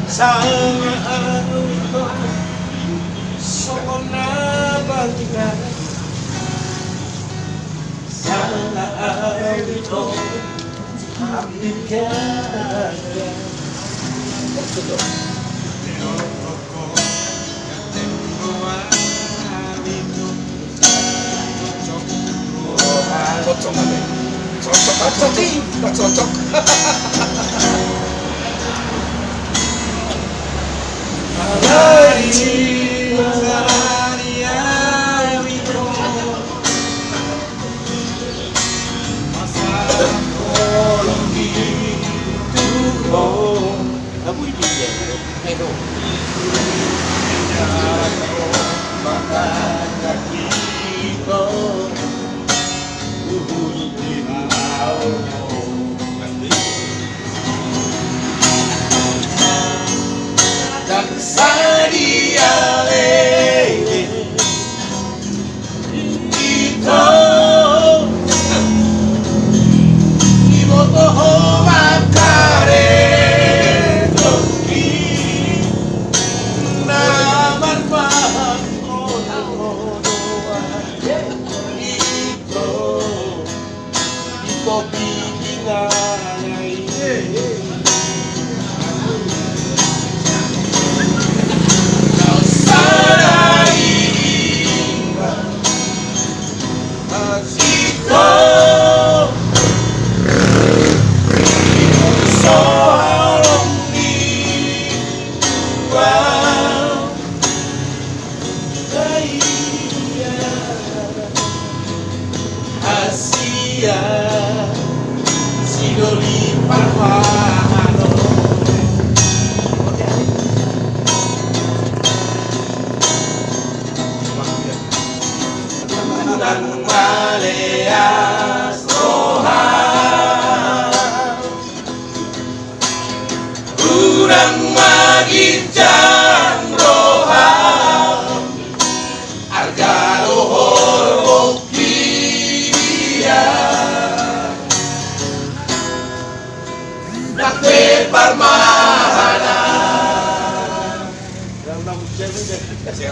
Sa araw ito, gusto na balikan. Sa araw ito, aking kaya. Cocok kami. Cocok. Nang maleas rohan urang magincang rohan harga luhur bukti dia nakwe parmahana. Kasi